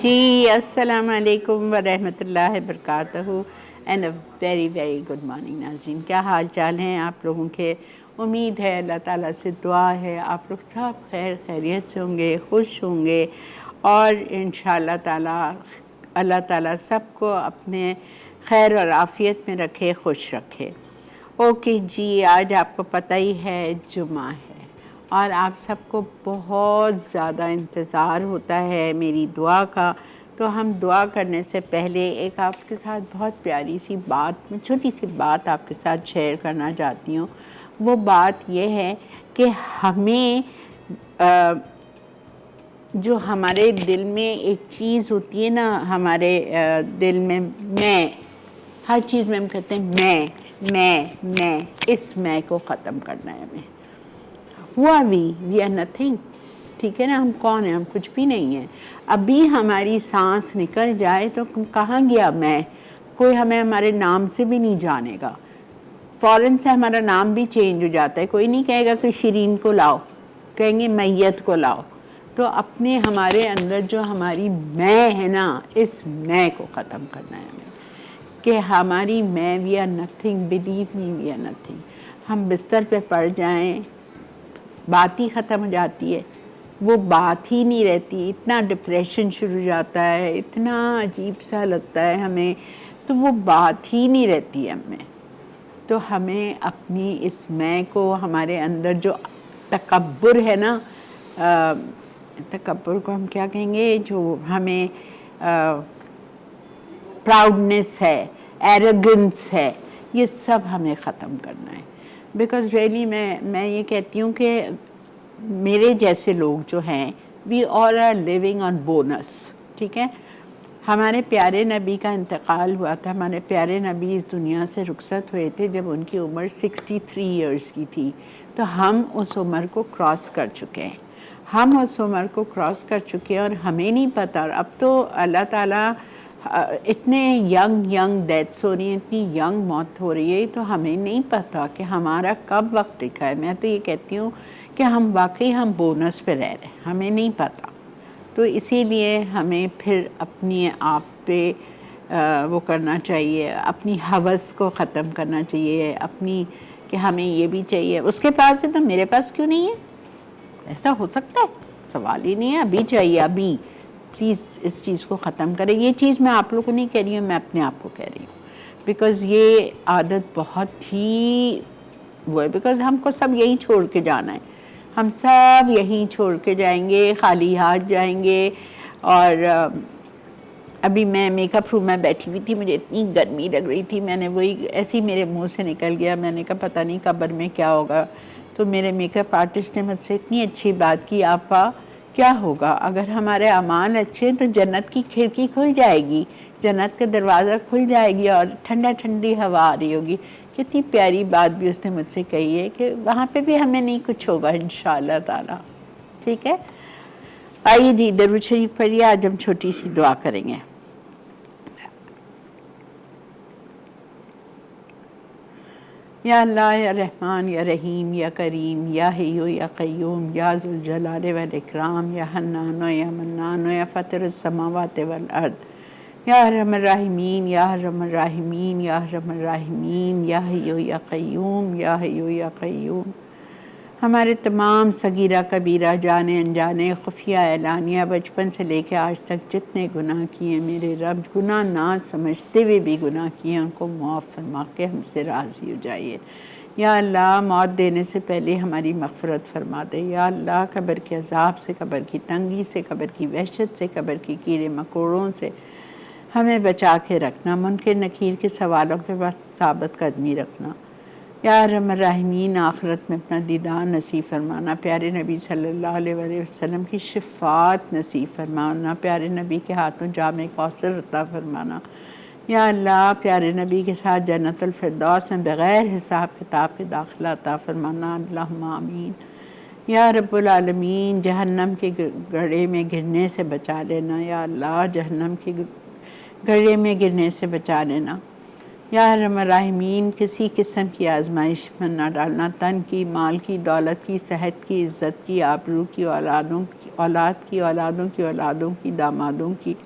जी अस्सलाम वालेकुम व रहमतुल्लाहि व बरकातहू and a very very good morning नाज़रीन। क्या हाल चाल हैं आप लोगों के? उम्मीद है, अल्लाह ताला से दुआ है आप लोग सब खैर खैरियत से होंगे, खुश होंगे और इंशाअल्लाह ताला अल्लाह ताला सबको अपने खैर और आफ़ियत में रखे, खुश रखे। ओके जी, आज आपको पता ही है जुमा है और आप सबको बहुत ज़्यादा इंतज़ार होता है मेरी दुआ का। तो हम दुआ करने से पहले एक आपके साथ बहुत प्यारी सी बात, छोटी सी बात आपके साथ शेयर करना चाहती हूँ। वो बात ये है कि हमें जो हमारे दिल में एक चीज़ होती है ना, हमारे दिल में मैं, हर चीज़ में हम कहते हैं मैं, इस मैं को ख़त्म करना है हमें। हुआ वी आर नथिंग, ठीक है ना। हम कौन हैं? हम कुछ भी नहीं है। अभी हमारी सांस निकल जाए तो कहाँ गया मैं? कोई हमें हमारे नाम से भी नहीं जानेगा। फ़ौरन से हमारा नाम भी चेंज हो जाता है। कोई नहीं कहेगा कि शिरीन को लाओ, कहेंगे मैयत को लाओ। तो अपने हमारे अंदर जो हमारी मैं है ना, इस मैं को ख़त्म करना है हमें कि हमारी मैं, we are nothing, believe me we are nothing. हम बिस्तर पे पड़ जाएं, बात ही ख़त्म हो जाती है, वो बात ही नहीं रहती। इतना डिप्रेशन शुरू हो जाता है, इतना अजीब सा लगता है हमें, तो वो बात ही नहीं रहती है हमें। तो हमें अपनी इस मैं को, हमारे अंदर जो तकब्बुर है ना, तकब्बुर को हम क्या कहेंगे, जो हमें प्राउडनेस है, एरोगेंस है, ये सब हमें ख़त्म करना है। बिकॉज़ रियली मैं ये कहती हूँ कि मेरे जैसे लोग जो हैं, we all are living on bonus, ठीक है। हमारे प्यारे नबी का इंतकाल हुआ था। हमारे प्यारे नबी इस दुनिया से रुखसत हुए थे जब उनकी उम्र 63 इयर्स की थी। तो हम उस उम्र को क्रॉस कर चुके हैं, हम उस उम्र को क्रॉस कर चुके हैं और हमें नहीं पता। अब तो अल्लाह ताला इतने यंग डेथ्स हो रही हैं, इतनी यंग मौत हो रही है, तो हमें नहीं पता कि हमारा कब वक्त लिखा है। मैं तो ये कहती हूँ कि हम वाकई हम बोनस पे रह रहे हैं, हमें नहीं पता। तो इसीलिए हमें फिर अपने आप पे वो करना चाहिए, अपनी हवस को ख़त्म करना चाहिए, अपनी कि हमें ये भी चाहिए, उसके पास है तो मेरे पास क्यों नहीं है? ऐसा हो सकता है? सवाल ही नहीं है। अभी चाहिए, अभी प्लीज़ इस चीज़ को ख़त्म करें। ये चीज़ मैं आप लोगों को नहीं कह रही हूँ, मैं अपने आप को कह रही हूँ। बिकॉज़ ये आदत बहुत ही वो है, बिकॉज़ हमको सब यहीं छोड़ के जाना है, हम सब यहीं छोड़ के जाएंगे, खाली हाथ जाएंगे। और अभी मैं मेकअप रूम में बैठी हुई थी, मुझे इतनी गर्मी लग रही थी, मैंने वही ऐसे ही मेरे मुंह से निकल गया, मैंने कहा पता नहीं कब्र में क्या होगा। तो मेरे मेकअप आर्टिस्ट ने मुझसे इतनी अच्छी बात की, आपा क्या होगा अगर हमारे अमाल अच्छे हैं तो जन्नत की खिड़की खुल जाएगी, जन्नत का दरवाज़ा खुल जाएगी और ठंडा ठंडी हवा आ रही होगी। कितनी प्यारी बात भी उसने मुझसे कही है कि वहाँ पे भी हमें नहीं कुछ होगा इंशाअल्लाह ताला, ठीक है। आइए जी, दरूद शरीफ पढ़िए। आज हम छोटी सी दुआ करेंगे। या अल्लाह, या रहमान, या रहीम, या करीम, या हय्यू, या क़य्यूम, या ज़ुल जलाल वल इकराम, या हन्नान, या मन्नान, या फ़ातिरुस समावाति वल अर्द, या अरहमर राहिमीन, या अरहमर राहिमीन, या अरहमर राहिमीन, या हय्यू, या क़य्यूम, या हय्यू, या क़य्यूम। हमारे तमाम सगीरा कबीरा, जाने अनजाने, खुफिया एलानिया, बचपन से लेकर आज तक जितने गुनाह किए मेरे रब, गुनाह ना समझते हुए भी गुनाह किए, उनको मुआफ़ फरमा के हमसे राज़ी हो जाइए। या अल्लाह, मौत देने से पहले हमारी मग़फ़िरत फरमा दे। या अल्लाह, कब्र के अज़ाब से, कब्र की तंगी से, कब्र की वहशत से, कब्र की कीड़े मकोड़ों से हमें बचा के रखना। मुनकर नकीर के सवालों के वक्त साबित कदमी रखना। या रहमान राहिमीन, आखिरत में अपना दीदार नसीब फरमाना। प्यारे नबी सल्लल्लाहु अलैहि वसल्लम की शिफ़ात नसीब फरमाना। प्यारे नबी के हाथों जामे कौसर अता फरमाना। या अल्लाह, प्यारे नबी के साथ जन्नतुल फिरदौस में बग़ैर हिसाब किताब के दाखिला अता फरमाना। अल्लाहुम्मा आमीन। या रब्बुल आलमीन, जहन्नम के गड्ढे में गिरने से बचा लेना। या अल्लाह, जहन्नम के गड्ढे में गिरने से बचा लेना। या रहमान राहिमीन, किसी किस्म की आजमाइश में ना डालना, तन की, माल की, दौलत की, सेहत की, इज़्ज़त की, आबरू की, औलाद की, औलादों की, दामादों की,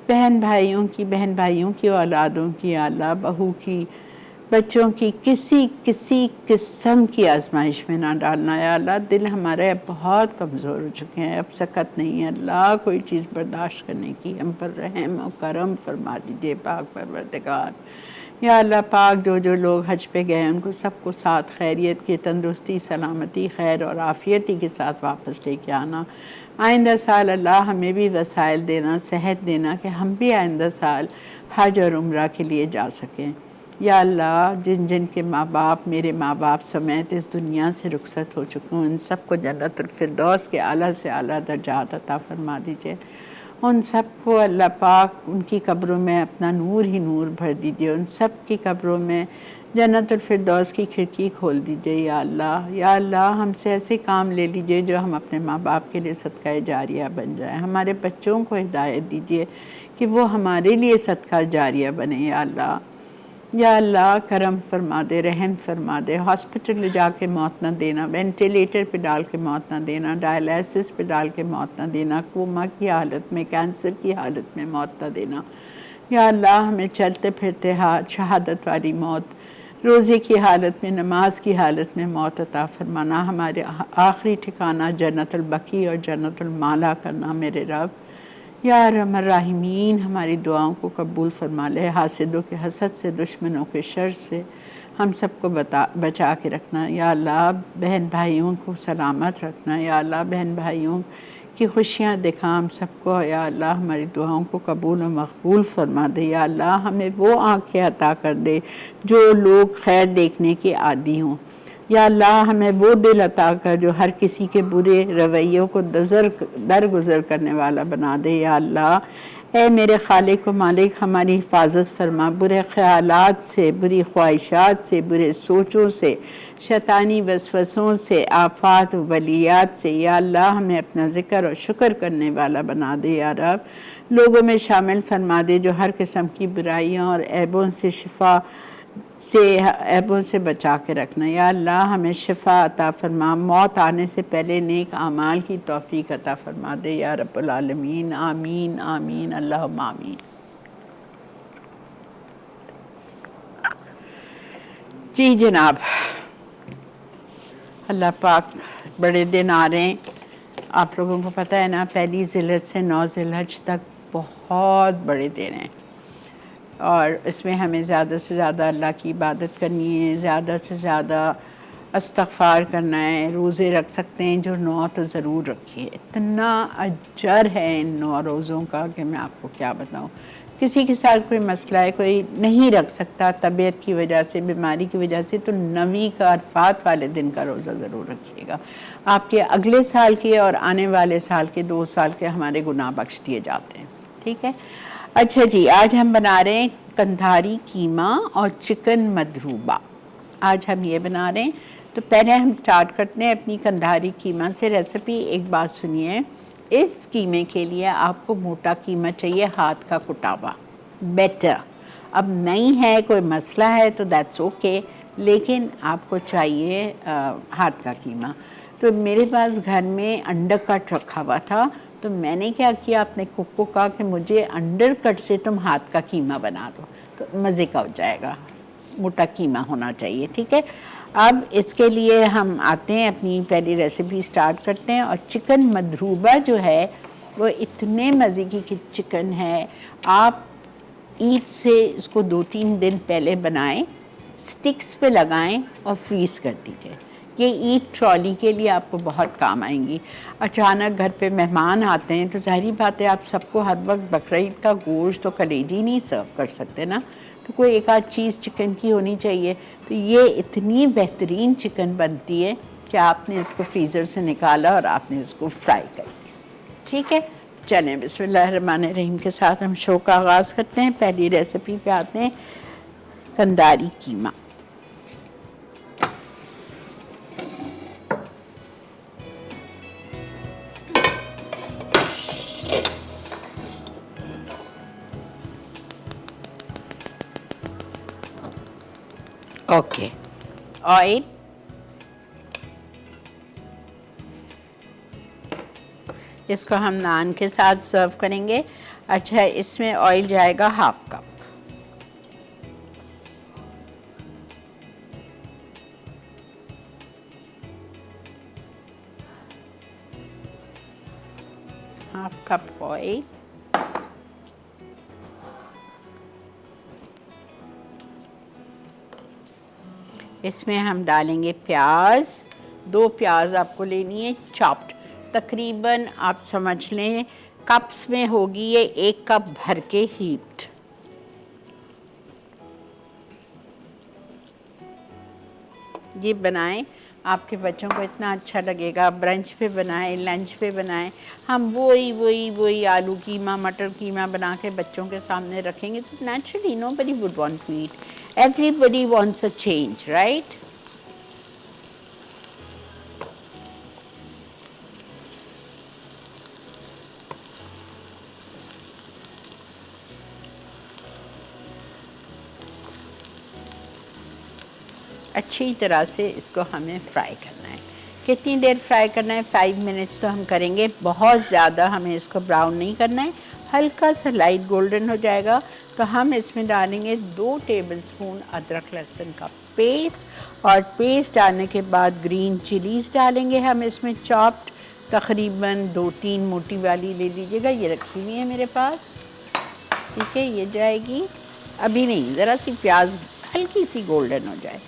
बहन भाइयों की औलादों की, या अल्लाह बहू की, बच्चों की किसी किसी किस्म की आजमाइश में ना डालना। या अल्लाह दिल हमारे अब बहुत कमज़ोर हो चुके हैं, अब सकत नहीं है अल्लाह कोई चीज़ बर्दाश्त करने की। हम पर रहम और करम फरमा दीजिए पाक परवरदिगार। या अल्लाह पाक जो जो लोग हज पे गए उनको सबको साथ खैरियत की, तंदुरुस्ती, सलामती, खैर और आफ़ियती के साथ वापस लेके आना। आइंदा साल अल्लाह हमें भी वसाइल देना, सेहत देना कि हम भी आइंदा साल हज और उम्रा के लिए जा सकें। या अल्लाह जिन जिन के माँ बाप, मेरे माँ बाप समेत इस दुनिया से रुखसत हो चुके हैं, उन सबको जन्नतुल फिरदौस के आला से आला दर्जात अता फरमा दीजिए। उन सबको अल्लाह पाक उनकी कब्रों में अपना नूर ही नूर भर दीजिए। उन सब की कब्रों में जन्नतुल फिरदौस की खिड़की खोल दीजिए। या अल्लाह, या अल्लाह हमसे ऐसे काम ले लीजिए जो हम अपने माँ बाप के लिए सदका जारिया बन जाए। हमारे बच्चों को हिदायत दीजिए कि वो हमारे लिए सदका जारिया बने। या अल्लाह, या अल्लाह करम फरमा दे, रहम फरमा दे। हॉस्पिटल ले जाके मौत ना देना, वेंटिलेटर पे डाल के मौत ना देना, डायलिसिस पे डाल के मौत ना देना, कोमा की हालत में, कैंसर की हालत में मौत ना देना। या अल्लाह हमें चलते फिरते हाथ शहादत वाली मौत, रोज़े की हालत में, नमाज की हालत में मौत अता फरमाना। हमारे आखिरी ठिकाना जन्नतुल बकी और जन्नतुल माला करना मेरे रब। या रहमान राहिमीन हमारी दुआओं को कबूल फरमा ले। हासिदों के हसद से, दुश्मनों के शर से हम सबको बचा के रखना। या अल्लाह बहन भाइयों को सलामत रखना। या अल्लाह बहन भाइयों की खुशियाँ दिखा हम सबको। या अल्लाह हमारी दुआओं को कबूल और मकबूल फरमा दे। या अल्लाह हमें वो आँखें अता कर दे जो लोग खैर देखने के आदी हों। या अल्लाह हमें वो दिल अता कर जो हर किसी के बुरे रवैयों को दरगुजर करने वाला बना दे। या अल्लाह ए मेरे खालिक व मालिक हमारी हिफाजत फरमा बुरे ख्यालात से, बुरी ख्वाहिशात से, बुरे सोचों से, शैतानी वसवसों से, आफात व बलियात से। या अल्लाह हमें अपना ज़िक्र और शुक्र करने वाला बना दे। या रब लोगों में शामिल फरमा दे जो हर किस्म की बुराइयों और ऐबों से ऐबों से बचा के रखना। या अल्लाह हमें शिफा अता फरमा, मौत आने से पहले नेक आमाल की तौफीक अता फरमा दे। या रब्बुल आलमीन आमीन आमीन अल्लाहुम्मा आमीन। जी जनाब, अल्लाह पाक बड़े दिन आ रहे हैं। आप लोगों को पता है ना, पहली ज़िलहज से 9 ज़िलहज तक बहुत बड़े दिन हैं और इसमें हमें ज़्यादा से ज़्यादा अल्लाह की इबादत करनी है, ज़्यादा से ज़्यादा इस्तग़फ़ार करना है। रोज़े रख सकते हैं जो 9 तो ज़रूर रखिए। इतना अजर है इन 9 रोज़ों का कि मैं आपको क्या बताऊँ। किसी के साथ कोई मसला है, कोई नहीं रख सकता तबीयत की वजह से, बीमारी की वजह से, तो 9वीं का अरफात वाले दिन का रोज़ा ज़रूर रखिएगा। आपके अगले साल के और आने वाले साल के 2 साल के हमारे गुनाह बख्श दिए जाते हैं। ठीक है। अच्छा जी, आज हम बना रहे हैं कंधारी कीमा और चिकन मधरूबा। आज हम ये बना रहे हैं। तो पहले हम स्टार्ट करते हैं अपनी कंधारी कीमा से रेसिपी। एक बात सुनिए, इस कीमे के लिए आपको मोटा कीमा चाहिए, हाथ का कुटा हुआ बेटर। अब नहीं है, कोई मसला है तो दैट्स ओके, लेकिन आपको चाहिए हाथ का कीमा। तो मेरे पास घर में अंडर कट रखा हुआ था, तो मैंने क्या किया, अपने कुक को कहा कि मुझे अंडर कट से तुम हाथ का कीमा बना दो, तो मज़े का हो जाएगा। मोटा कीमा होना चाहिए, ठीक है। अब इसके लिए हम आते हैं, अपनी पहली रेसिपी स्टार्ट करते हैं। और चिकन मधरूबा जो है वो इतने मज़े की चिकन है, आप ईद से इसको 2-3 दिन पहले बनाएं, स्टिक्स पे लगाएं और फ्रीज़ कर दीजिए। ये ईद ट्रॉली के लिए आपको बहुत काम आएंगी। अचानक घर पे मेहमान आते हैं तो ज़ाहिर बात है आप सबको हर वक्त बकरीद का गोश्त और कलेजी नहीं सर्व कर सकते ना, तो कोई एक आध चीज़ चिकन की होनी चाहिए। तो ये इतनी बेहतरीन चिकन बनती है कि आपने इसको फ्रीज़र से निकाला और आपने इसको फ्राई कर लिया। ठीक है, चलें बिस्मिल्लाहिर्रहमानिर्रहीम के साथ हम शो का आगाज़ करते हैं। पहली रेसिपी पे आते हैं, कंधारी कीमा। ओके, ऑयल, इसको हम नान के साथ सर्व करेंगे। अच्छा, इसमें ऑयल जाएगा 1/2 कप। Half cup oil. इसमें हम डालेंगे प्याज। 2 प्याज आपको लेनी है चॉप्ड। तकरीबन आप समझ लें कप्स में होगी ये 1 कप भर के हीप्ड। ये बनाएं, आपके बच्चों को इतना अच्छा लगेगा। ब्रंच पे बनाएं, लंच पे बनाएं। हम वही आलू कीमा, मटर कीमा बना के बच्चों के सामने रखेंगे तो naturally nobody would want to eat. Everybody wants a change, right? अच्छी तरह से इसको हमें फ्राई करना है। कितनी देर फ्राई करना है? 5 मिनट्स तो हम करेंगे। बहुत ज़्यादा हमें इसको ब्राउन नहीं करना है। हल्का सा लाइट गोल्डन हो जाएगा तो हम इसमें डालेंगे 2 टेबलस्पून अदरक लहसुन का पेस्ट। और पेस्ट डालने के बाद ग्रीन चिलीज़ डालेंगे हम इसमें चॉप्ड। तकरीबन 2-3 मोटी वाली ले लीजिएगा, ये रखी हुई है मेरे पास। ठीक है, ये जाएगी। अभी नहीं, ज़रा सी प्याज हल्की सी गोल्डन हो जाए।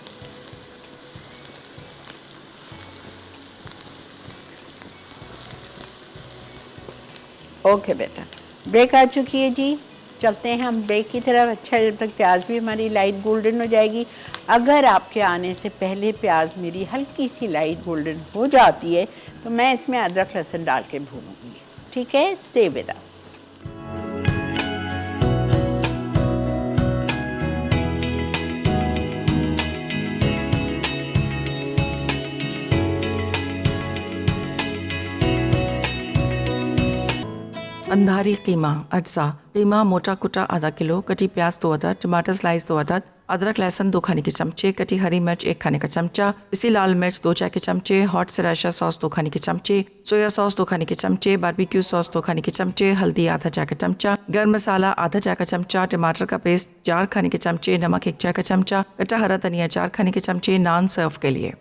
ओके बेटा, ब्रेक आ चुकी है जी। चलते हैं हम ब्रेक की तरफ। अच्छा, जब तक प्याज भी हमारी लाइट गोल्डन हो जाएगी। अगर आपके आने से पहले प्याज मेरी हल्की सी लाइट गोल्डन हो जाती है तो मैं इसमें अदरक लहसुन डाल के भूनूंगी। ठीक है, stay with us. Andhari keema अज्जा। कीमा मोटा कुटा आधा किलो, कटी प्याज 2 अदद, टमाटर स्लाइस 2 अदद, अदरक लहसुन 2 खाने के चमचे, कटी हरी मिर्च 1 खाने का चमचा, पिसी लाल मिर्च 2 चाय के चमचे, हॉट सराशा सॉस 2 खाने के चमचे, सोया सॉस 2 खाने के चमचे, बारबेक्यू सॉस 2 खाने के चमचे, हल्दी आधा चाय का चमचा, गर्म मसाला आधा चाय का चमचा, टमाटर का पेस्ट 4 खाने के चमचे, नमक 1 चाय का चमचा, कटा हरा धनिया 4 खाने के चमचे। नान सर्व के लिए।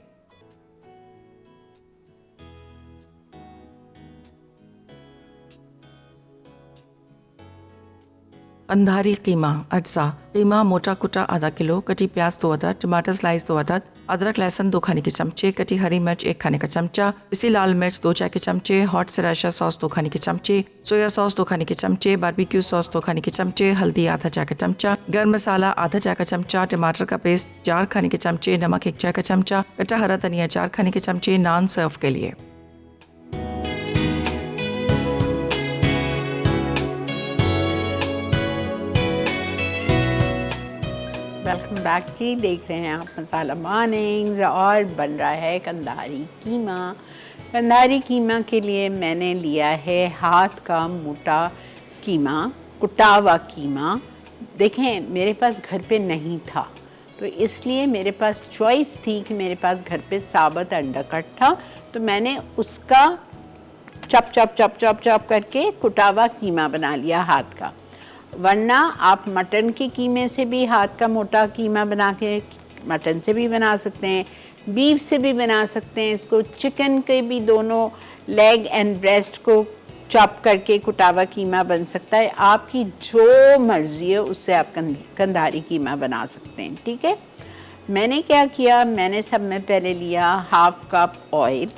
अंधारी कीमा अज्जा। कीमा मोटा कुटा आधा किलो, कटी प्याज 2 अदद, टमाटर स्लाइस 2 अदद, अदरक लहसुन 2 खाने के चमचे, कटी हरी मिर्च 1 खाने का चमचा, पिसी लाल मिर्च 2 चाय के चमचे, हॉट सराशा सॉस 2 खाने के चमचे, सोया सॉस 2 खाने के चमचे, बारबेक्यू सॉस 2 खाने के चमचे, हल्दी आधा चाय का चमचा, गर्म मसाला आधा चाय का चमचा, टमाटर का पेस्ट 4 खाने के चमचे, नमक 1 चाय का चमचा, कटा हरा धनिया 4 खाने के चमचे। नान सर्व के लिए। वेलकम बैक जी। देख रहे हैं आप मसाला मॉर्निंग्स और बन रहा है कंधारी कीमा। कंधारी कीमा के लिए मैंने लिया है हाथ का मोटा कीमा, कुटा हुआ कीमा। देखें, मेरे पास घर पे नहीं था तो इसलिए मेरे पास चॉइस थी कि मेरे पास घर पे साबुत अंडा कट था तो मैंने उसका चप चप चप चप चप करके कुटा हुआ कीमा बना लिया हाथ का। वरना आप मटन के कीमे से भी हाथ का मोटा कीमा बना के मटन से भी बना सकते हैं, बीफ से भी बना सकते हैं इसको। चिकन के भी दोनों लेग एंड ब्रेस्ट को चॉप करके कुटावा कीमा बन सकता है। आपकी जो मर्ज़ी है उससे आप कंधारी कीमा बना सकते हैं। ठीक है, मैंने क्या किया, मैंने सब में पहले लिया 1/2 कप ऑयल।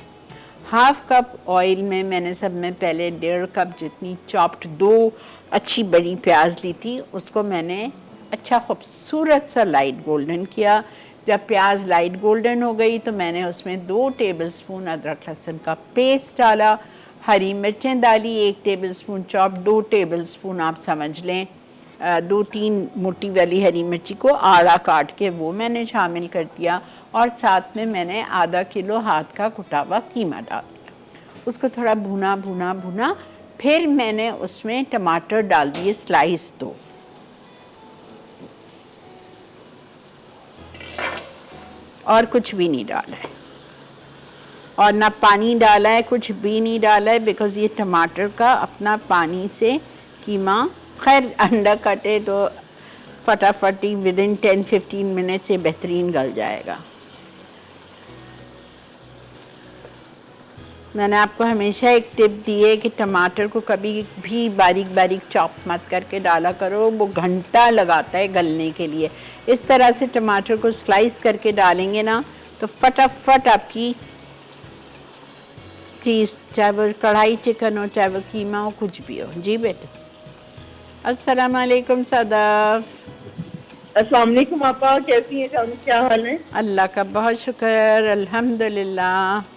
1/2 कप ऑयल में मैंने सब में पहले 1.5 कप जितनी चॉप्ड 2 अच्छी बड़ी प्याज ली थी, उसको मैंने अच्छा खूबसूरत सा लाइट गोल्डन किया। जब प्याज लाइट गोल्डन हो गई तो मैंने उसमें 2 टेबलस्पून अदरक लहसुन का पेस्ट डाला, हरी मिर्चें डाली 1 टेबलस्पून चॉप, 2 टेबलस्पून आप समझ लें 2-3 मोटी वाली हरी मिर्ची को आड़ा काट के वो मैंने शामिल कर दिया। और साथ में मैंने आधा किलो हाथ का कुटा हुआ कीमा डाल दिया। उसको थोड़ा भुना भुना भुना, फिर मैंने उसमें टमाटर डाल दिए स्लाइस 2। और कुछ भी नहीं डाला है। और ना पानी डाला है, कुछ भी नहीं डाला है, बिकॉज़ ये टमाटर का अपना पानी से कीमा, खैर अंडा कटे तो फटाफट ही विदिन 10-15 मिनट से बेहतरीन गल जाएगा। मैंने आपको हमेशा एक टिप दी है कि टमाटर को कभी भी बारीक बारीक चॉप मत करके डाला करो, वो घंटा लगाता है गलने के लिए। इस तरह से टमाटर को स्लाइस करके डालेंगे ना तो फटाफट आपकी चीज़, चाहे वो कढ़ाई चिकन हो, चाहे वो कीमा हो, कुछ भी हो। जी बेटा। अस्सलाम वालेकुम सदाफ। अस्सलाम वालेकुम आपा, कैसी हैं जानू, क्या हाल है? अल्लाह का बहुत शुक्र, अल्हम्दुलिल्लाह।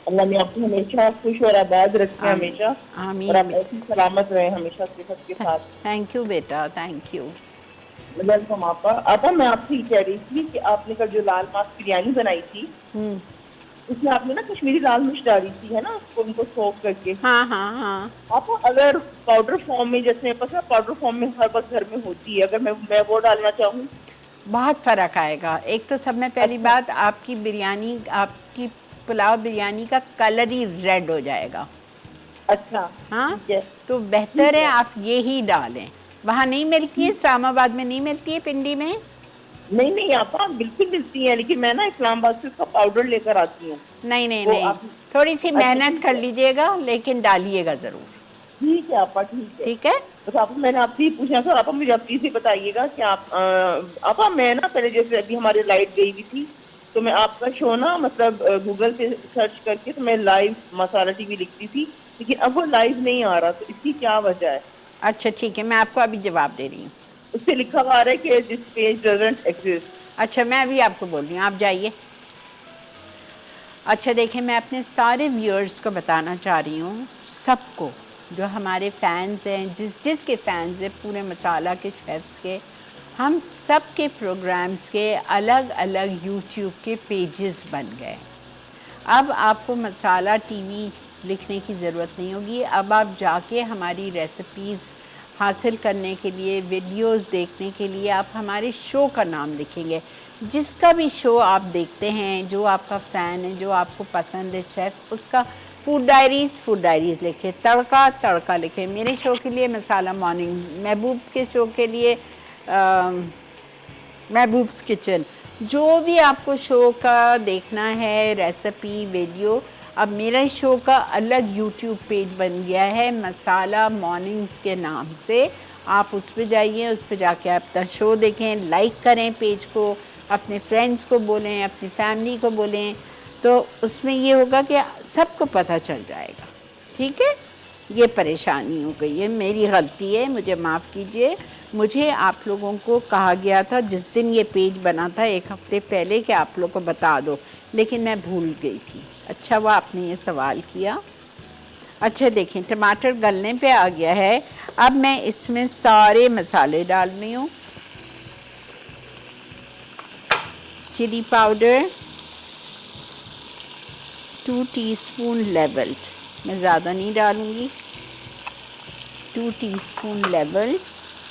अल्लाह ने आपको हमेशा खुश और आबाद रखे, हमेशा आमीन। और आप ऐसी सलामत रहे हमेशा सेहत के साथ। थैंक यू बेटा, थैंक यू। वेलकम आपा, मैं आपसे ये कह रही थी कि आपने कल जो लाल मांस बिरयानी बनाई थी उसमें आपने ना कश्मीरी लाल मिर्च डाली थी, है ना, उसको उनको सोक करके। हाँ हाँ हाँ। आपा अगर पाउडर फॉर्म में, जैसे पता है पाउडर फॉर्म में हर वक्त घर में होती है, अगर मैं वो डालना चाहूँ? बहुत फ़र्क आएगा। एक तो सब में पहली बात, आपकी बिरयानी, आपकी पुलाव बिरयानी का कलर ही रेड हो जाएगा। अच्छा हाँ, ठीक है। तो बेहतर है आप ये ही डालें। वहाँ नहीं मिलती है, इस्लामाबाद में नहीं मिलती है, पिंडी में? नहीं आपा, बिल्कुल मिलती है, लेकिन मैं ना इस्लामाबाद से उसका पाउडर लेकर आती हूँ। नहीं नहीं वो नहीं, आप- थोड़ी सी अच्छा, मेहनत ठीक कर है। लीजिएगा, लेकिन डालिएगा ज़रूर। ठीक है आपा, ठीक है। ठीक है। बस आप, मैंने आपसे ही पूछना था आपा, मुझे आप प्लीज ही बताइएगा कि आप आपा, मैं ना पहले जैसे अभी हमारी लाइट गई हुई थी तो मैं आपका शो ना मतलब गूगल पे सर्च करके तो मैं लाइव मसाला टीवी लिखती थी, लेकिन अब वो लाइव नहीं आ रहा, तो इसकी क्या वजह है? अच्छा ठीक है, मैं आपको अभी जवाब दे रही हूँ। उससे लिखा हुआ आ रहा है कि दिस पेज डजंट एग्जिस्ट। अच्छा, मैं अभी आपको बोल रही हूँ, आप जाइए। अच्छा देखिए, मैं अपने सारे व्यूअर्स को बताना चाह रही हूँ, सबको जो हमारे फैंस हैं, जिसके फैंस हैं पूरे मसाला के शेफ्स के, हम सब के प्रोग्राम्स के अलग अलग यूट्यूब के पेजेस बन गए। अब आपको मसाला टीवी लिखने की ज़रूरत नहीं होगी। अब आप जाके हमारी रेसिपीज़ हासिल करने के लिए, वीडियोस देखने के लिए आप हमारे शो का नाम लिखेंगे। जिसका भी शो आप देखते हैं, जो आपका फ़ैन है, जो आपको पसंद है शेफ़, उसका फूड डायरीज़ लिखें, तड़का लिखें। मेरे शो के लिए मसाला मॉर्निंग, महबूब के शो के लिए महबूब्स किचन। जो भी आपको शो का देखना है, रेसिपी वीडियो, अब मेरा शो का अलग यूट्यूब पेज बन गया है मसाला मॉर्निंग्स के नाम से। आप उस पर जाइए, उस पर जाके अपना शो देखें, लाइक करें पेज को, अपने फ्रेंड्स को बोलें, अपनी फैमिली को बोलें, तो उसमें ये होगा कि सबको पता चल जाएगा। ठीक है। ये परेशानी हो गई है, मेरी गलती है, मुझे माफ़ कीजिए। मुझे आप लोगों को कहा गया था जिस दिन ये पेज बना था 1 हफ्ते पहले कि आप लोग को बता दो, लेकिन मैं भूल गई थी। अच्छा हुआ आपने ये सवाल किया। अच्छा देखें, टमाटर गलने पे आ गया है। अब मैं इसमें सारे मसाले डाल रही हूँ। चिली पाउडर 2 टीस्पून लेवल्ड, मैं ज़्यादा नहीं डालूँगी, 2 टीस्पून लेवल्ड।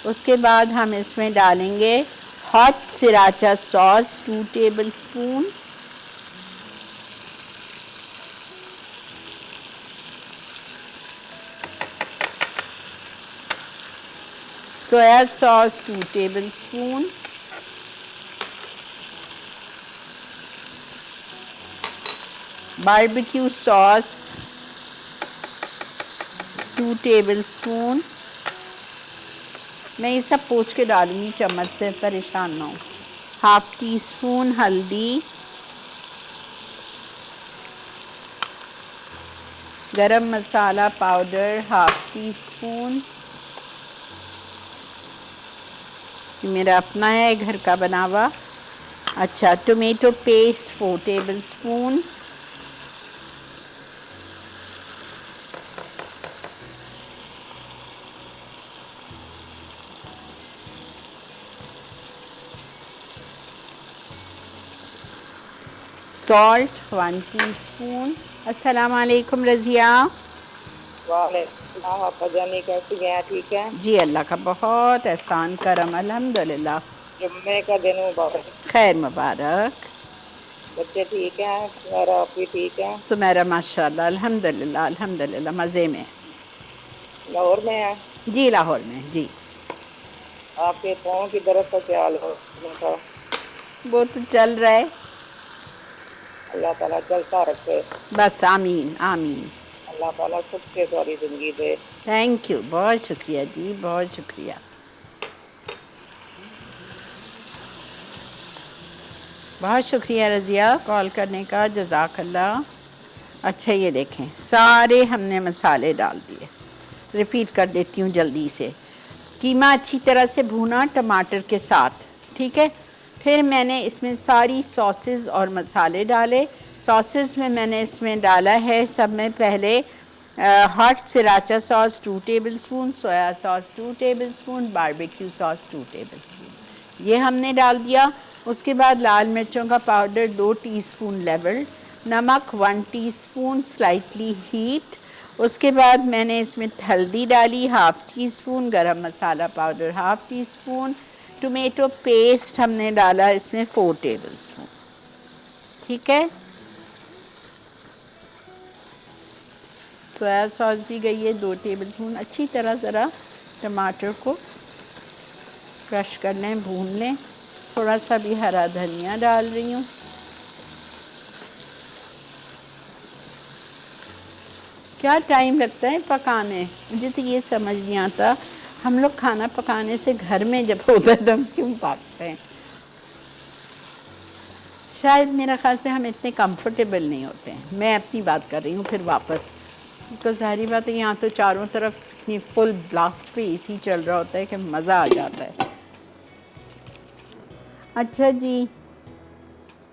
उसके बाद हम इसमें डालेंगे hot sriracha sauce 2 tablespoon, soya sauce 2 tablespoon, barbecue sauce 2 tablespoon. मैं ये सब पोंछ के डालूंगी चम्मच से, परेशान ना हो। 1/2 टीस्पून हल्दी, गरम मसाला पाउडर 1/2 टीस्पून, मेरा अपना है घर का बना हुआ। अच्छा, tomato paste 4 tablespoon, salt 1 teaspoon. अस्सलाम वालेकुम रज़िया। वालेकुम, आप जाने कैसे गया? ठीक है जी, अल्लाह का बहुत एहसान करम, अल्हम्दुलिल्लाह। जुम्मे का दिन मुबारक। खैर मुबारक। बच्चे ठीक हैं? मेरा आप भी ठीक है? सुमेरा माशाल्लाह अल्हम्दुलिल्लाह अल्हम्दुलिल्लाह मज़े में। लाहौर में है? जी लाहौर में जी। आपके पाँव की दर्द का क्या हाल है था? वो तो चल रहा है। अल्लाह ताला चलता रखे। बस आमीन आमीन। अल्लाह ताला सुख के सारी जिंदगी दे। थैंक यू, बहुत शुक्रिया जी, बहुत शुक्रिया। बहुत शुक्रिया रज़िया कॉल करने का, जज़ाकल्लाह। अच्छा ये देखें सारे हमने मसाले डाल दिए। रिपीट कर देती हूँ जल्दी से। कीमा अच्छी तरह से भूना टमाटर के साथ, ठीक है। फिर मैंने इसमें सारी सॉसेस और मसाले डाले। सॉसेस में मैंने इसमें डाला है सब में पहले hot sriracha sauce 2 tablespoon, soya sauce 2 tablespoon, barbecue sauce 2 tablespoon, ये हमने डाल दिया। उसके बाद लाल मिर्चों का पाउडर 2 टीस्पून लेवल, नमक 1 टीस्पून स्लाइटली हीट। उसके बाद मैंने इसमें हल्दी डाली 1/2 टीस्पून, गरम मसाला पाउडर 1/2 टीस्पून, टोमेटो पेस्ट हमने डाला इसमें 4 टेबलस्पून, ठीक है। सोया सॉस भी गई है 2 टेबलस्पून। अच्छी तरह ज़रा टमाटर को क्रश कर लें, भून लें। थोड़ा सा भी हरा धनिया डाल रही हूँ। क्या टाइम लगता है पकाने, मुझे तो ये समझ नहीं आता। हम लोग खाना पकाने से घर में जब होता है तो हम क्यों पकाते हैं? शायद मेरा ख्याल से हम इतने कंफर्टेबल नहीं होते हैं। मैं अपनी बात कर रही हूँ फिर वापस, तो ज़ाहिर बात है यहाँ तो चारों तरफ इतनी फुल ब्लास्ट पे एसी चल रहा होता है कि मज़ा आ जाता है। अच्छा जी,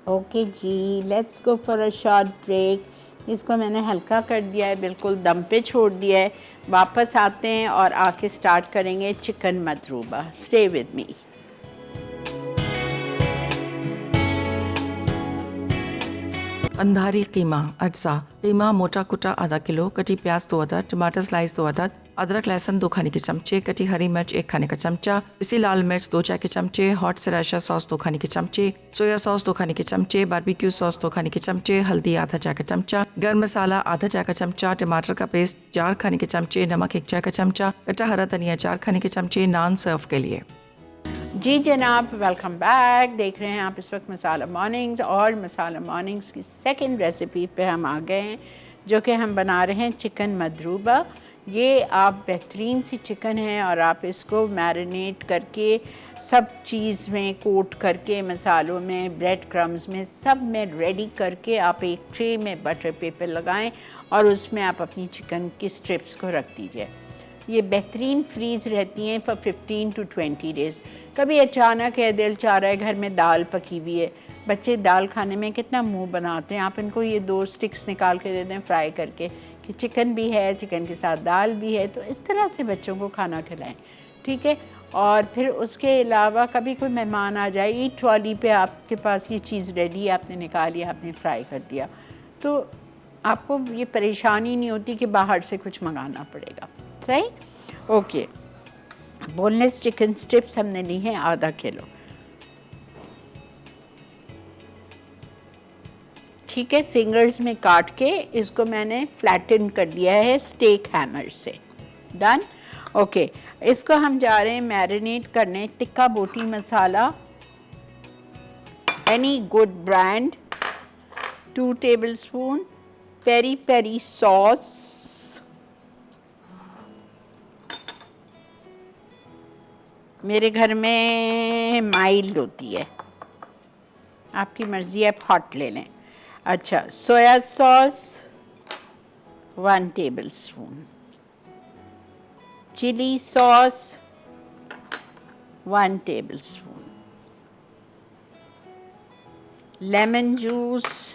ओके जी, let's go for a short break. इसको मैंने हल्का कर दिया है, बिल्कुल दम पे छोड़ दिया है। वापस आते हैं और आके स्टार्ट करेंगे चिकन मदरूबा। Stay with me. अंधारी कीमा अज्जा कीमा मोटा कुटा आधा किलो, कटी प्याज 2 अदद, टमाटर स्लाइस 2 अदद, अदरक लहसुन 2 खाने के चमचे, कटी हरी मिर्च 1 खाने का चमचा, पिसी लाल मिर्च 2 चाय के चमचे, हॉट सिराचा सॉस 2 खाने के चमचे, सोया सॉस 2 खाने के चमचे, बारबेक्यू सॉस 2 खाने के चमचे, हल्दी आधा चाय का चमचा, गर्म मसाला आधा चाय का चमचा, टमाटर का पेस्ट 4 खाने के चमचे, नमक 1 चाय का चमचा, कटा हरा धनिया 4 खाने के चमचे। नान सर्व के लिए। जी जनाब, वेलकम बैक। देख रहे हैं आप इस वक्त मसाला मॉर्निंग्स, और मसाला मॉर्निंग्स की सेकंड रेसिपी पे हम आ गए हैं, जो कि हम बना रहे हैं चिकन मदरूबा। ये आप बेहतरीन सी चिकन है और आप इसको मैरिनेट करके सब चीज़ में कोट करके, मसालों में, ब्रेड क्रम्स में, सब में रेडी करके आप एक ट्रे में बटर पेपर लगाएं और उसमें आप अपनी चिकन की स्ट्रिप्स को रख दीजिए। ये बेहतरीन फ्रीज़ रहती हैं फॉर 15 to 20 डेज़। कभी अचानक है दिल चाह रहा है घर में दाल पकी हुई है, बच्चे दाल खाने में कितना मुंह बनाते हैं, आप इनको ये 2 स्टिक्स निकाल के दे दें फ्राई करके कि चिकन भी है, चिकन के साथ दाल भी है, तो इस तरह से बच्चों को खाना खिलाएं, ठीक है। और फिर उसके अलावा कभी कोई मेहमान आ जाए, ईट ट्रॉली पे आपके पास ये चीज़ रेडी है, आपने निकाली, आपने फ्राई कर दिया, तो आपको ये परेशानी नहीं होती कि बाहर से कुछ मंगाना पड़ेगा। सही, ओके। बोनलेस चिकन स्ट्रिप्स हमने ली हैं आधा किलो, ठीक है। फिंगर्स में काट के इसको मैंने फ्लैटन कर लिया है स्टेक हैमर से। Done, okay. इसको हम जा रहे हैं मैरिनेट करने। Tikka boti masala, any good brand 2 tablespoon, peri peri sauce, मेरे घर में माइल्ड होती है, आपकी मर्ज़ी है, आप हॉट ले लें। अच्छा, soya sauce 1 tablespoon, chilli sauce 1 tablespoon, lemon juice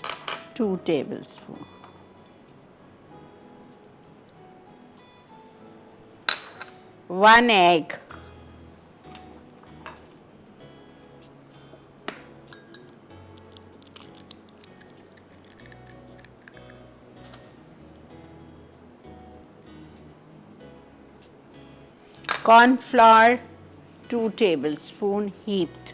2 tablespoon, one egg, cornflour 2 tablespoon heaped,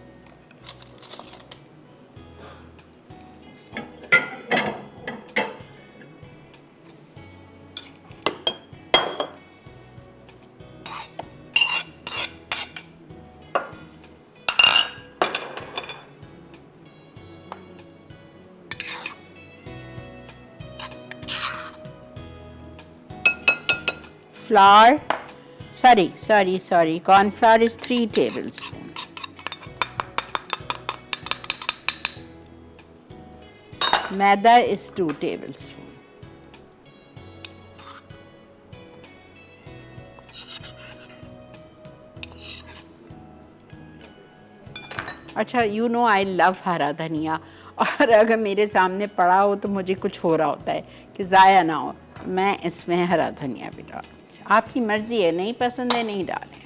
flour, sorry, corn flour is 3 tablespoons. Maida is 2 tablespoons. अच्छा, यू नो आई लव हरा धनिया, और अगर मेरे सामने पड़ा हो तो मुझे कुछ हो रहा होता है कि ज़ाया ना हो, मैं इसमें हरा धनिया भी डालूँ। आपकी मर्ज़ी है, नहीं पसंद है नहीं डालें।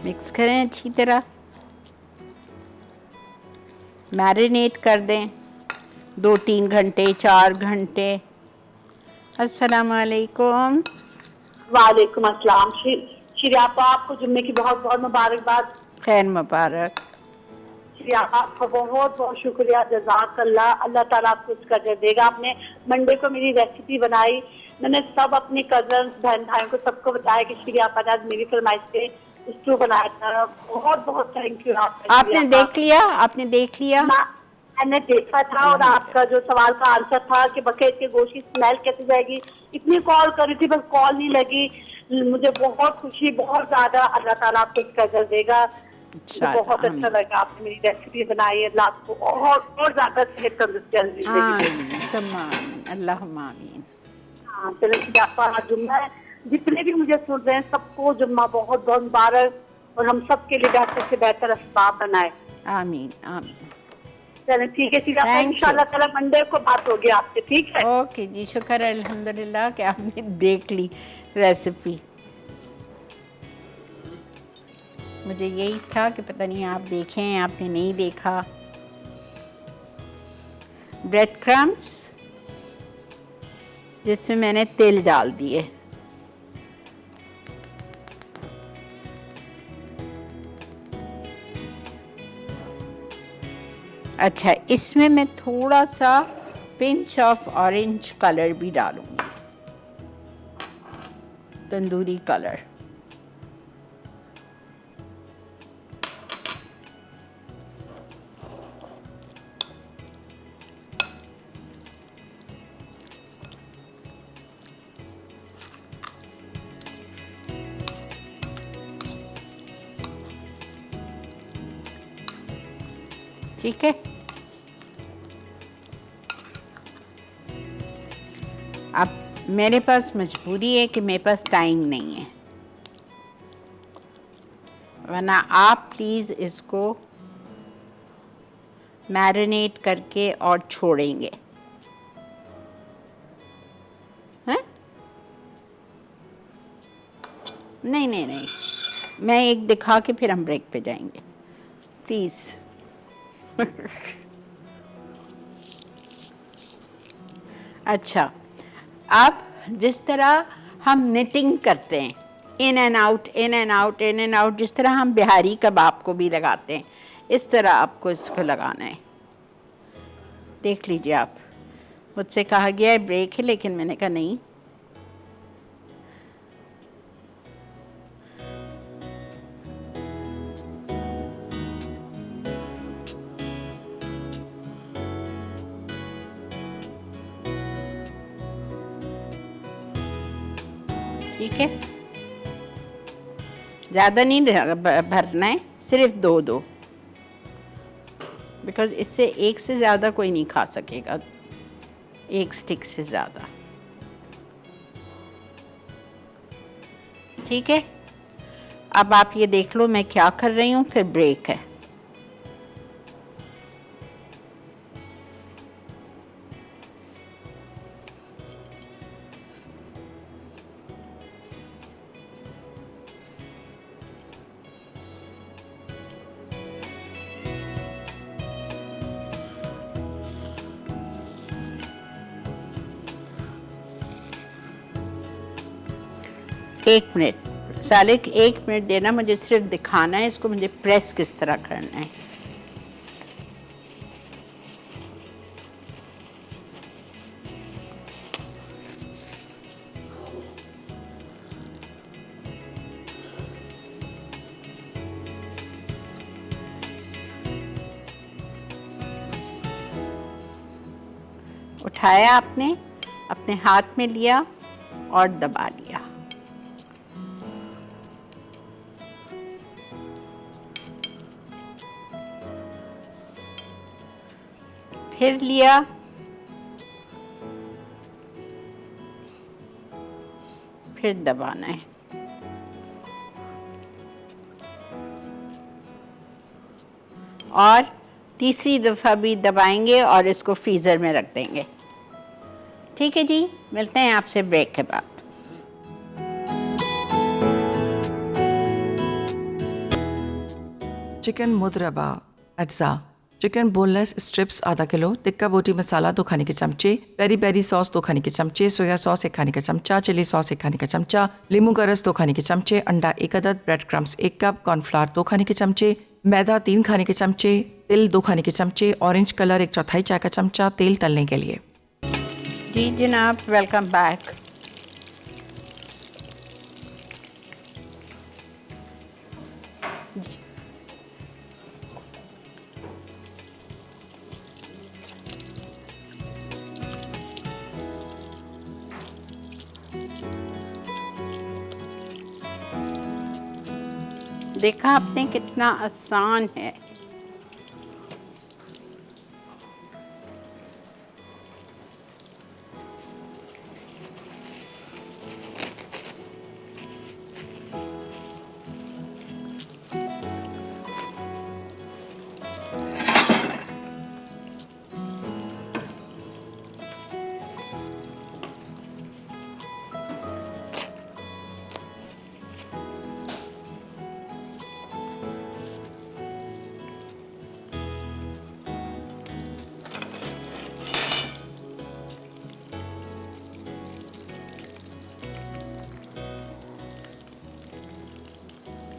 मिक्स करें अच्छी तरह, मैरिनेट कर दें 2-3 घंटे 4 घंटे। अस्सलाम वालेकुम। वालेकुम अस्सलाम। श्री आपा, आपको जुम्मे की बहुत बहुत मुबारकबाद। खैर मुबारक। श्री आपा, आपका बहुत बहुत शुक्रिया, जज़ाकल्लाह। अल्लाह ताला आपको उसका अजर देगा। आपने मंडे को मेरी रेसिपी बनाई, मैंने सब अपने कजन बहन भाइयों को सबको बताया कि श्री आपा ने आज मेरी फरमाइश पे स्टू बनाया था। बहुत बहुत थैंक यू आपका। आपने देख लिया? आपने देख लिया? मैंने देखा था, और आपका जो सवाल का आंसर था कि बकरीद के गोश्त की स्मेल कैसे जाएगी, इतनी कॉल करी थी बस कॉल नहीं लगी। मुझे बहुत खुशी, बहुत ज्यादा। अल्लाह ताला आपको इसका अजर देगा। बहुत अच्छा लगा आपने मेरी रेसिपी बनाई। अल्लाह आपको और ज्यादा सेहत तंदुरुस्ती आमीन, अल्लाहुम्मा आमीन। हाँ, चलो आपका जुम्मा है, जितने भी मुझे सुन रहे हैं सबको जुम्मा बहुत बहुत मुबारक, और हम सब के लिए बेहतर से बेहतर असबाब बनाए। आमीन आमीन। चलो ठीक है, इंशाल्लाह ताला मंडे को बात होगी आपसे, ठीक है? ओके जी, शुक्र अल्हम्दुलिल्लाह कि आपने देख ली रेसिपी। मुझे यही था कि पता नहीं आप देखें, आपने नहीं देखा। ब्रेड क्रम्स जिसमें मैंने तेल डाल दिए। अच्छा, इसमें मैं थोड़ा सा पिंच ऑफ ऑरेंज कलर भी डालूंगी, तंदूरी कलर। ठीक है, अब मेरे पास मजबूरी है कि मेरे पास टाइम नहीं है, वरना आप प्लीज़ इसको मैरिनेट करके और छोड़ेंगे, हैं? नहीं नहीं नहीं, मैं एक दिखा के फिर हम ब्रेक पे जाएंगे, प्लीज़। अच्छा, अब जिस तरह हम निटिंग करते हैं, in and out in and out in and out, जिस तरह हम बिहारी कबाब को भी लगाते हैं, इस तरह आपको इसको लगाना है। देख लीजिए आप, मुझसे कहा गया है ब्रेक है, लेकिन मैंने कहा नहीं, ठीक है। ज़्यादा नहीं भरना है, सिर्फ 2-2, बिकॉज़ इससे एक से ज़्यादा कोई नहीं खा सकेगा, एक स्टिक से ज़्यादा। ठीक है, अब आप ये देख लो मैं क्या कर रही हूँ, फिर ब्रेक है। एक मिनट सालिक, 1 मिनट देना मुझे, सिर्फ दिखाना है इसको, मुझे प्रेस किस तरह करना है। उठाया आपने, अपने हाथ में लिया और दबा लिया। फिर लिया, फिर दबाना है। और तीसरी दफ़ा भी दबाएंगे और इसको फ्रीज़र में रख देंगे। ठीक है जी, मिलते हैं आपसे ब्रेक के बाद। चिकन मुद्रबा अज्जा, चिकन बोनलेस स्ट्रिप्स आधा किलो, टिक्का बोटी मसाला 2 खाने के चमचे, पेरी पेरी सॉस 2 खाने के चमचे, सोया सॉस 1 खाने का चमचा, चिली सॉस 1 खाने का चमचा, नींबू का रस 2 खाने के चमचे, अंडा 1 अदद, ब्रेड क्रम्स 1 कप, कॉर्नफ्लावर 2 खाने के चमचे, मैदा 3 खाने के चमचे, तिल 2 खाने के चमचे, ऑरेंज कलर 1/4 चाय का चमचा, तेल तलने के लिए। जी जनाब, वेलकम बैक। देखा आपने कितना आसान है।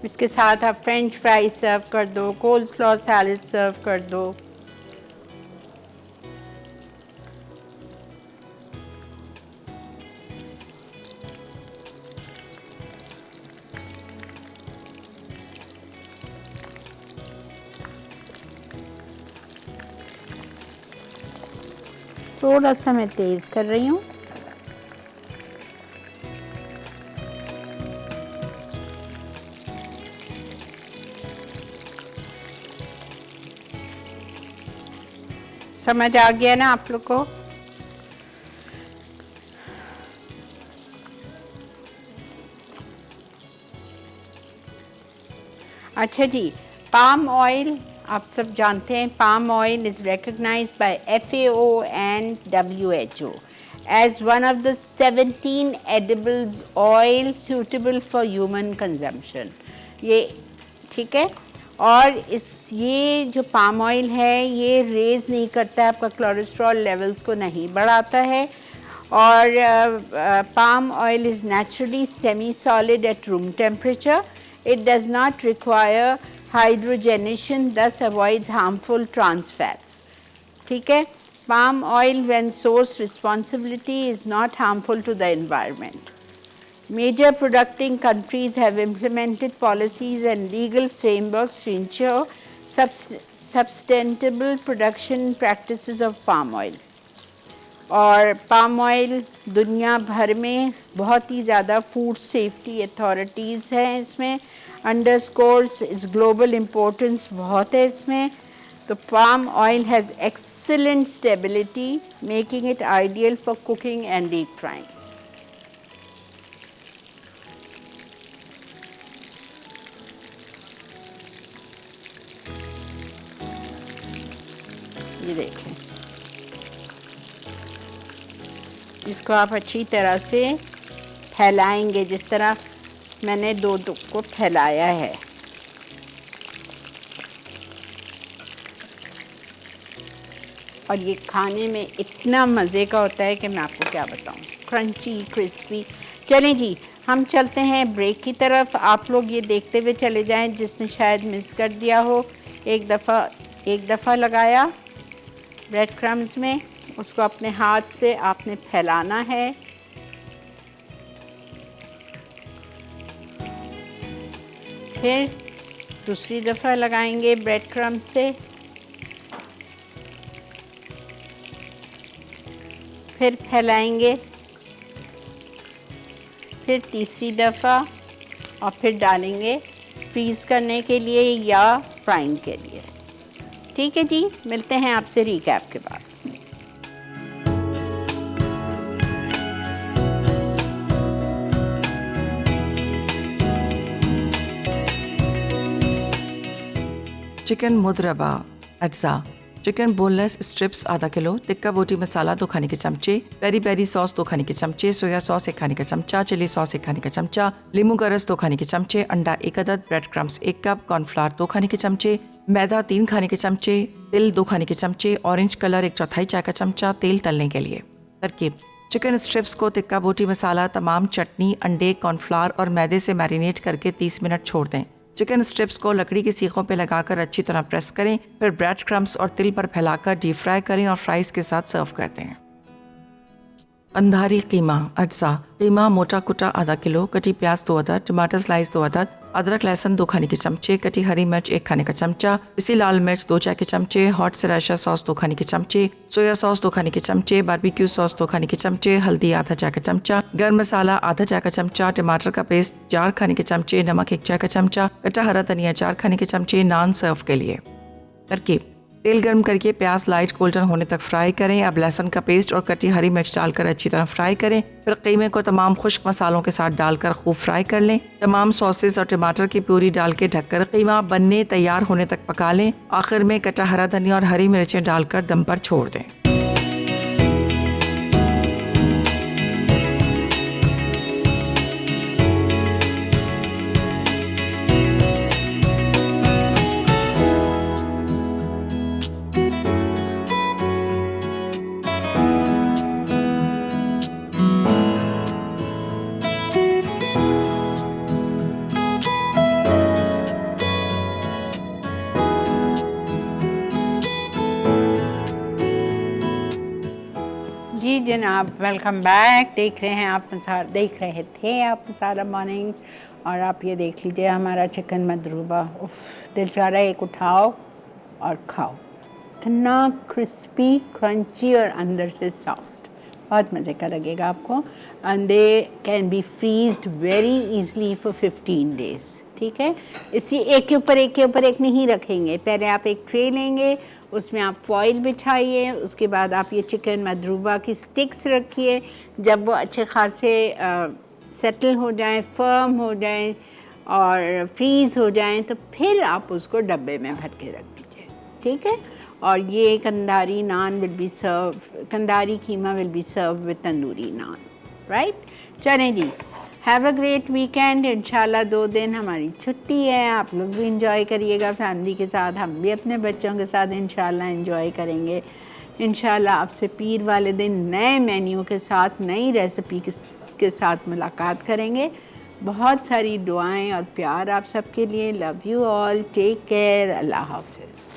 इसके साथ आप फ्रेंच फ्राइज सर्व कर दो, कोल्ड स्लॉ सैलड सर्व कर दो। थोड़ा सा मैं तेज़ कर रही हूँ। समझ आ गया ना आप लोग को? अच्छा जी, पाम ऑयल आप सब जानते हैं, palm oil is recognized by FAO and WHO as one of the 17 edibles oil suitable for human consumption। ये ठीक है। और ये जो पाम ऑयल है ये रेज़ नहीं करता है आपका कोलेस्ट्रॉल लेवल्स को, नहीं बढ़ाता है। और palm oil is naturally semi solid at room temperature. It does not require hydrogenation, thus avoids harmful trans fats। ठीक है। Palm oil when sourced responsibly is not harmful to the environment। Major producing countries have implemented policies and legal frameworks to ensure sustainable production practices of palm oil। और palm oil दुनिया भर में बहुत ही ज़्यादा food safety authorities हैं इसमें, underscores इस global importance बहुत है इसमें। तो palm oil has excellent stability, making it ideal for cooking and deep frying. ये देखें, इसको आप अच्छी तरह से फैलाएंगे जिस तरह मैंने दो को फैलाया है। और ये खाने में इतना मज़े का होता है कि मैं आपको क्या बताऊं, क्रंची क्रिस्पी। चलें जी, हम चलते हैं ब्रेक की तरफ। आप लोग ये देखते हुए चले जाएं जिसने शायद मिस कर दिया हो। एक दफ़ा लगाया ब्रेड क्रम्स में, उसको अपने हाथ से आपने फैलाना है। फिर दूसरी दफ़ा लगाएंगे ब्रेड क्रम्स से। फिर फैलाएंगे, फिर तीसरी दफ़ा और फिर डालेंगे फ्रीज़ करने के लिए या फ्राइंग के लिए। ठीक है जी, मिलते हैं आपसे रिकैप के बाद। चिकन मुदरबा अज्जा, चिकन बोनलेस स्ट्रिप्स आधा किलो, टिक्का बोटी मसाला 2 खाने के चमचे, पेरी पेरी सॉस 2 खाने के चमचे, सोया सॉस 1 खाने का चमचा, चिली सॉस 1 खाने का चमचा, नींबू का रस 2 खाने के चमचे, अंडा 1 अदद, ब्रेड क्रम्स 1 कप, कॉर्नफ्लावर 2 खाने के चमचे, मैदा 3 खाने के चमचे, तिल 2 खाने के चमचे, ऑरेंज कलर 1/4 चाय का चमचा, तेल तलने के लिए। तरकीब: चिकन स्ट्रिप्स को टिक्का बोटी मसाला, तमाम चटनी, अंडे, कॉर्नफ्लावर और मैदे से मैरिनेट करके 30 मिनट छोड़ दें। चिकन स्ट्रिप्स को लकड़ी की सीखों पर लगाकर अच्छी तरह प्रेस करें, फिर ब्रेड क्रम्स और तिल पर फैलाकर डीप फ्राई करें और फ्राइज के साथ सर्व कर दें। अंधारी कीमा अज्जा, कीमा मोटा कुटा आधा किलो, कटी प्याज 2 अदद, टमाटर स्लाइस 2 अदद, अदरक लहसुन 2 खाने के चमचे, कटी हरी मिर्च 1 खाने का चमचा, पिसी लाल मिर्च 2 चाय के चमचे, हॉट सराशा सॉस 2 खाने के चमचे, सोया सॉस 2 खाने के चमचे, बारबेक्यू सॉस 2 खाने के चमचे, हल्दी आधा चाय का चमचा, गर्म मसाला आधा चाय का चमचा, टमाटर का पेस्ट 4 खाने के चमचे, नमक 1 चाय का चमचा, कटा हरा धनिया 4 खाने के चमचे, नान सर्व के लिए। तरकीब: तेल गर्म करके प्याज लाइट गोल्डन होने तक फ्राई करें। अब लहसुन का पेस्ट और कटी हरी मिर्च डालकर अच्छी तरह फ्राई करें। फिर कीमे को तमाम खुश्क मसालों के साथ डालकर खूब फ्राई कर लें। तमाम सॉसेस और टमाटर की प्यूरी डाल के ढककर कीमा बनने तैयार होने तक पका लें। आखिर में कटा हरा धनिया और हरी मिर्चें डालकर दम पर छोड़ दें। जी जनाब, वेलकम बैक। देख रहे थे आप मसाला मॉर्निंग्स, और आप ये देख लीजिए हमारा चिकन मदरूबा। उफ, दिल चाह रहा है एक उठाओ और खाओ। इतना क्रिस्पी, क्रंची और अंदर से सॉफ्ट, बहुत मज़े का लगेगा आपको। And they can be freezed very easily for 15 days. ठीक है, इसी एक के ऊपर एक नहीं रखेंगे। पहले आप एक ट्रे लेंगे, उसमें आप फॉइल बिछाइए, उसके बाद आप ये चिकन मदरूबा की स्टिक्स रखिए। जब वो अच्छे खासे सेटल हो जाएं, फर्म हो जाएं और फ्रीज़ हो जाएं, तो फिर आप उसको डब्बे में भर के रख दीजिए। ठीक है, और ये Kandhari naan will be serve, Kandhari keema will be serve with tandoori naan, right. चलें जी, हैव अ ग्रेट वीकेंड। इंशाल्लाह 2 दिन हमारी छुट्टी है, आप लोग भी इंजॉय करिएगा फैमिली के साथ, हम भी अपने बच्चों के साथ इंशाल्लाह इंजॉय करेंगे। इंशाल्लाह आपसे पीर वाले दिन नए मेन्यू के साथ, नई रेसिपी के साथ मुलाकात करेंगे। बहुत सारी दुआएं और प्यार आप सबके लिए। Love you all, take care, अल्लाह हाफिज़।